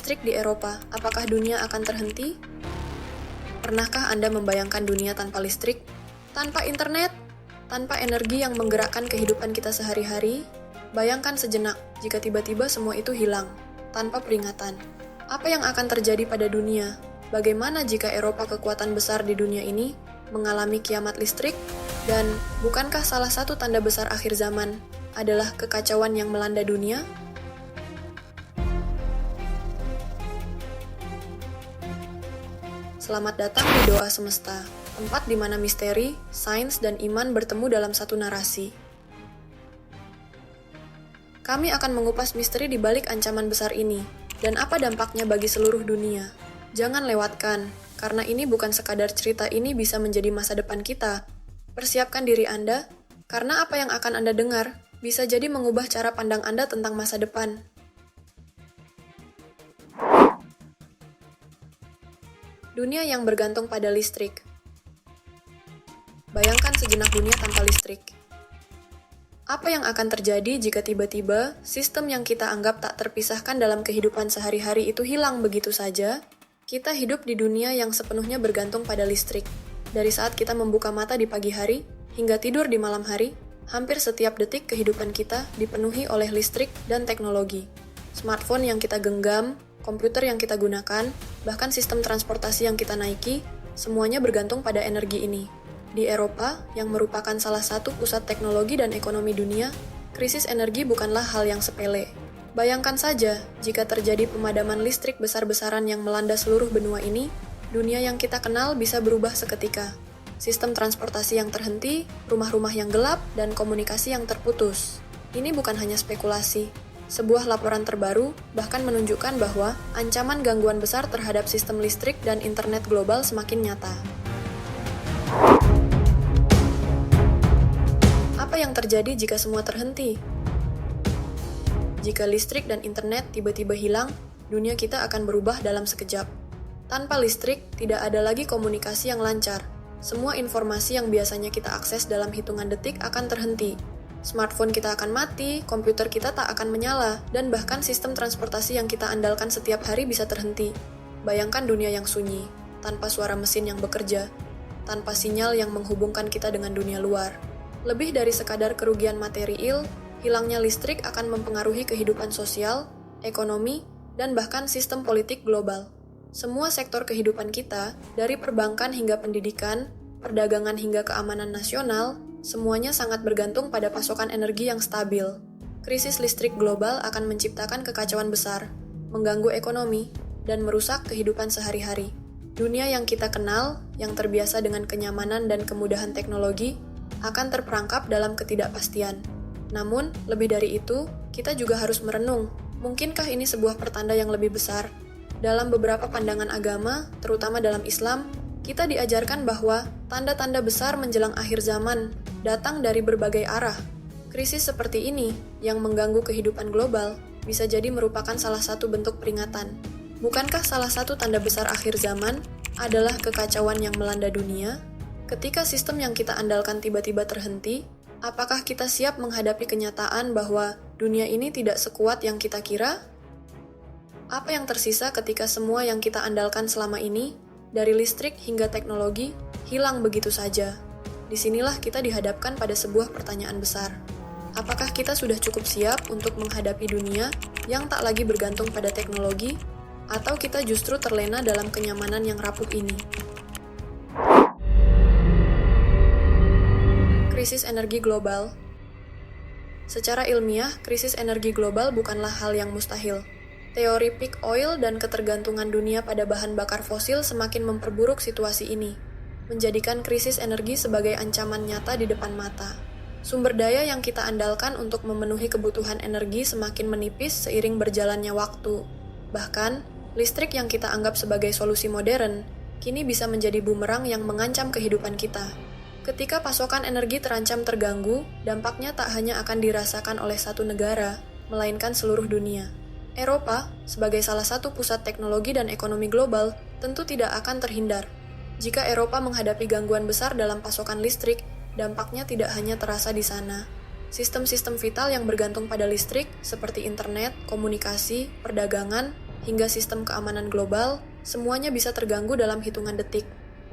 listrik di Eropa, apakah dunia akan terhenti? Pernahkah Anda membayangkan dunia tanpa listrik? Tanpa internet? Tanpa energi yang menggerakkan kehidupan kita sehari-hari? Bayangkan sejenak jika tiba-tiba semua itu hilang, tanpa peringatan. Apa yang akan terjadi pada dunia? Bagaimana jika Eropa, kekuatan besar di dunia ini, mengalami kiamat listrik? Dan bukankah salah satu tanda besar akhir zaman adalah kekacauan yang melanda dunia? Selamat datang di Doa Semesta, tempat di mana misteri, sains, dan iman bertemu dalam satu narasi. Kami akan mengupas misteri di balik ancaman besar ini, dan apa dampaknya bagi seluruh dunia. Jangan lewatkan, karena ini bukan sekadar cerita, ini bisa menjadi masa depan kita. Persiapkan diri Anda, karena apa yang akan Anda dengar bisa jadi mengubah cara pandang Anda tentang masa depan. Dunia yang bergantung pada listrik. Bayangkan sejenak dunia tanpa listrik. Apa yang akan terjadi jika tiba-tiba sistem yang kita anggap tak terpisahkan dalam kehidupan sehari-hari itu hilang begitu saja? Kita hidup di dunia yang sepenuhnya bergantung pada listrik. Dari saat kita membuka mata di pagi hari hingga tidur di malam hari, hampir setiap detik kehidupan kita dipenuhi oleh listrik dan teknologi. Smartphone yang kita genggam, komputer yang kita gunakan, bahkan sistem transportasi yang kita naiki, semuanya bergantung pada energi ini. Di Eropa, yang merupakan salah satu pusat teknologi dan ekonomi dunia, krisis energi bukanlah hal yang sepele. Bayangkan saja, jika terjadi pemadaman listrik besar-besaran yang melanda seluruh benua ini, dunia yang kita kenal bisa berubah seketika. Sistem transportasi yang terhenti, rumah-rumah yang gelap, dan komunikasi yang terputus. Ini bukan hanya spekulasi. Sebuah laporan terbaru bahkan menunjukkan bahwa ancaman gangguan besar terhadap sistem listrik dan internet global semakin nyata. Apa yang terjadi jika semua terhenti? Jika listrik dan internet tiba-tiba hilang, dunia kita akan berubah dalam sekejap. Tanpa listrik, tidak ada lagi komunikasi yang lancar. Semua informasi yang biasanya kita akses dalam hitungan detik akan terhenti. Smartphone kita akan mati, komputer kita tak akan menyala, dan bahkan sistem transportasi yang kita andalkan setiap hari bisa terhenti. Bayangkan dunia yang sunyi, tanpa suara mesin yang bekerja, tanpa sinyal yang menghubungkan kita dengan dunia luar. Lebih dari sekadar kerugian material, hilangnya listrik akan mempengaruhi kehidupan sosial, ekonomi, dan bahkan sistem politik global. Semua sektor kehidupan kita, dari perbankan hingga pendidikan, perdagangan hingga keamanan nasional, semuanya sangat bergantung pada pasokan energi yang stabil. Krisis listrik global akan menciptakan kekacauan besar, mengganggu ekonomi, dan merusak kehidupan sehari-hari. Dunia yang kita kenal, yang terbiasa dengan kenyamanan dan kemudahan teknologi, akan terperangkap dalam ketidakpastian. Namun, lebih dari itu, kita juga harus merenung, mungkinkah ini sebuah pertanda yang lebih besar? Dalam beberapa pandangan agama, terutama dalam Islam, kita diajarkan bahwa tanda-tanda besar menjelang akhir zaman datang dari berbagai arah. Krisis seperti ini yang mengganggu kehidupan global bisa jadi merupakan salah satu bentuk peringatan. Bukankah salah satu tanda besar akhir zaman adalah kekacauan yang melanda dunia? Ketika sistem yang kita andalkan tiba-tiba terhenti, apakah kita siap menghadapi kenyataan bahwa dunia ini tidak sekuat yang kita kira? Apa yang tersisa ketika semua yang kita andalkan selama ini, dari listrik hingga teknologi, hilang begitu saja? Disinilah kita dihadapkan pada sebuah pertanyaan besar. Apakah kita sudah cukup siap untuk menghadapi dunia yang tak lagi bergantung pada teknologi, atau kita justru terlena dalam kenyamanan yang rapuh ini? Krisis energi global. Secara ilmiah, krisis energi global bukanlah hal yang mustahil. Teori peak oil dan ketergantungan dunia pada bahan bakar fosil semakin memperburuk situasi ini, menjadikan krisis energi sebagai ancaman nyata di depan mata. Sumber daya yang kita andalkan untuk memenuhi kebutuhan energi semakin menipis seiring berjalannya waktu. Bahkan, listrik yang kita anggap sebagai solusi modern, kini bisa menjadi bumerang yang mengancam kehidupan kita. Ketika pasokan energi terancam terganggu, dampaknya tak hanya akan dirasakan oleh satu negara, melainkan seluruh dunia. Eropa, sebagai salah satu pusat teknologi dan ekonomi global, tentu tidak akan terhindar. Jika Eropa menghadapi gangguan besar dalam pasokan listrik, dampaknya tidak hanya terasa di sana. Sistem-sistem vital yang bergantung pada listrik, seperti internet, komunikasi, perdagangan, hingga sistem keamanan global, semuanya bisa terganggu dalam hitungan detik.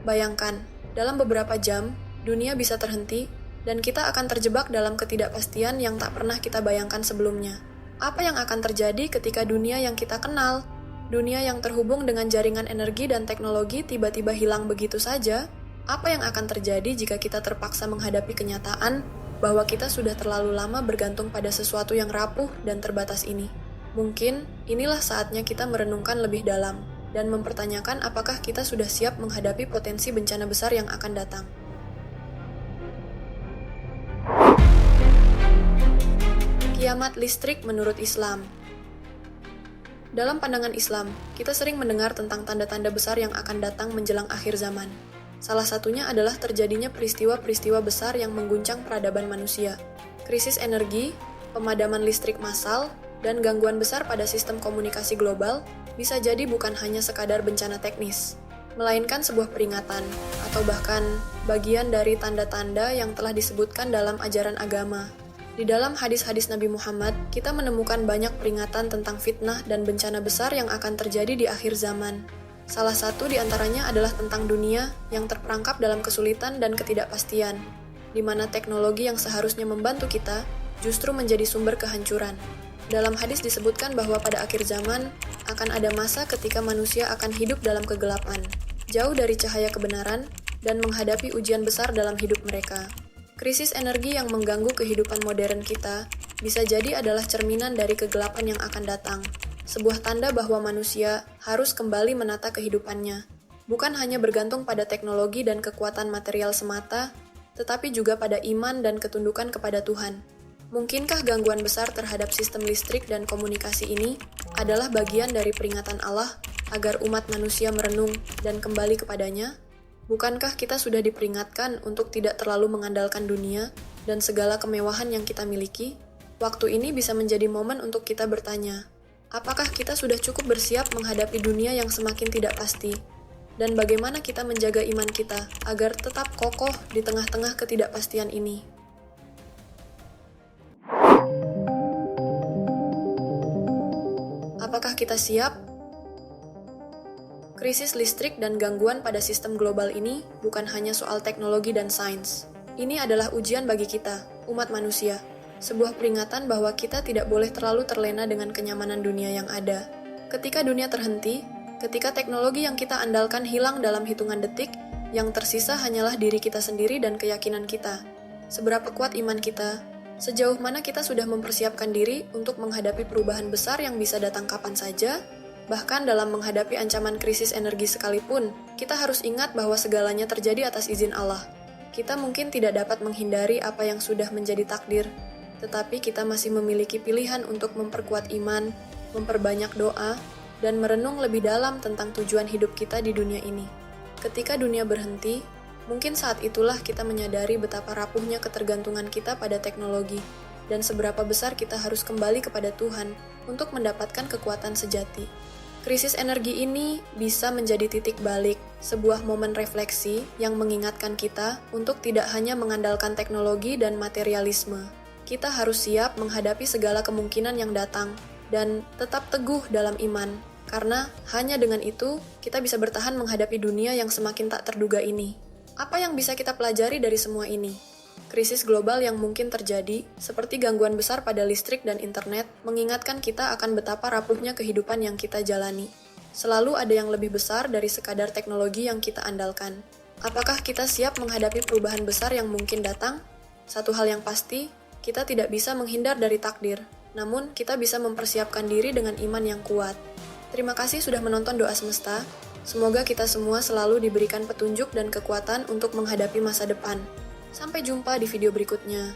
Bayangkan, dalam beberapa jam, dunia bisa terhenti, dan kita akan terjebak dalam ketidakpastian yang tak pernah kita bayangkan sebelumnya. Apa yang akan terjadi ketika dunia yang kita kenal, dunia yang terhubung dengan jaringan energi dan teknologi tiba-tiba hilang begitu saja? Apa yang akan terjadi jika kita terpaksa menghadapi kenyataan bahwa kita sudah terlalu lama bergantung pada sesuatu yang rapuh dan terbatas ini? Mungkin inilah saatnya kita merenungkan lebih dalam dan mempertanyakan apakah kita sudah siap menghadapi potensi bencana besar yang akan datang. Kiamat listrik menurut Islam. Dalam pandangan Islam, kita sering mendengar tentang tanda-tanda besar yang akan datang menjelang akhir zaman. Salah satunya adalah terjadinya peristiwa-peristiwa besar yang mengguncang peradaban manusia. Krisis energi, pemadaman listrik massal, dan gangguan besar pada sistem komunikasi global bisa jadi bukan hanya sekadar bencana teknis, melainkan sebuah peringatan, atau bahkan bagian dari tanda-tanda yang telah disebutkan dalam ajaran agama. Di dalam hadis-hadis Nabi Muhammad, kita menemukan banyak peringatan tentang fitnah dan bencana besar yang akan terjadi di akhir zaman. Salah satu di antaranya adalah tentang dunia yang terperangkap dalam kesulitan dan ketidakpastian, di mana teknologi yang seharusnya membantu kita justru menjadi sumber kehancuran. Dalam hadis disebutkan bahwa pada akhir zaman akan ada masa ketika manusia akan hidup dalam kegelapan, jauh dari cahaya kebenaran, dan menghadapi ujian besar dalam hidup mereka. Krisis energi yang mengganggu kehidupan modern kita bisa jadi adalah cerminan dari kegelapan yang akan datang, sebuah tanda bahwa manusia harus kembali menata kehidupannya, bukan hanya bergantung pada teknologi dan kekuatan material semata, tetapi juga pada iman dan ketundukan kepada Tuhan. Mungkinkah gangguan besar terhadap sistem listrik dan komunikasi ini adalah bagian dari peringatan Allah agar umat manusia merenung dan kembali kepadanya? Bukankah kita sudah diperingatkan untuk tidak terlalu mengandalkan dunia dan segala kemewahan yang kita miliki? Waktu ini bisa menjadi momen untuk kita bertanya, apakah kita sudah cukup bersiap menghadapi dunia yang semakin tidak pasti? Dan bagaimana kita menjaga iman kita agar tetap kokoh di tengah-tengah ketidakpastian ini? Apakah kita siap? Krisis listrik dan gangguan pada sistem global ini bukan hanya soal teknologi dan sains. Ini adalah ujian bagi kita, umat manusia. Sebuah peringatan bahwa kita tidak boleh terlalu terlena dengan kenyamanan dunia yang ada. Ketika dunia terhenti, ketika teknologi yang kita andalkan hilang dalam hitungan detik, yang tersisa hanyalah diri kita sendiri dan keyakinan kita. Seberapa kuat iman kita? Sejauh mana kita sudah mempersiapkan diri untuk menghadapi perubahan besar yang bisa datang kapan saja? Bahkan dalam menghadapi ancaman krisis energi sekalipun, kita harus ingat bahwa segalanya terjadi atas izin Allah. Kita mungkin tidak dapat menghindari apa yang sudah menjadi takdir, tetapi kita masih memiliki pilihan untuk memperkuat iman, memperbanyak doa, dan merenung lebih dalam tentang tujuan hidup kita di dunia ini. Ketika dunia berhenti, mungkin saat itulah kita menyadari betapa rapuhnya ketergantungan kita pada teknologi, dan seberapa besar kita harus kembali kepada Tuhan untuk mendapatkan kekuatan sejati. Krisis energi ini bisa menjadi titik balik, sebuah momen refleksi yang mengingatkan kita untuk tidak hanya mengandalkan teknologi dan materialisme. Kita harus siap menghadapi segala kemungkinan yang datang dan tetap teguh dalam iman, karena hanya dengan itu kita bisa bertahan menghadapi dunia yang semakin tak terduga ini. Apa yang bisa kita pelajari dari semua ini? Krisis global yang mungkin terjadi, seperti gangguan besar pada listrik dan internet, mengingatkan kita akan betapa rapuhnya kehidupan yang kita jalani. Selalu ada yang lebih besar dari sekadar teknologi yang kita andalkan. Apakah kita siap menghadapi perubahan besar yang mungkin datang? Satu hal yang pasti, kita tidak bisa menghindar dari takdir, namun kita bisa mempersiapkan diri dengan iman yang kuat. Terima kasih sudah menonton Doa Semesta. Semoga kita semua selalu diberikan petunjuk dan kekuatan untuk menghadapi masa depan. Sampai jumpa di video berikutnya.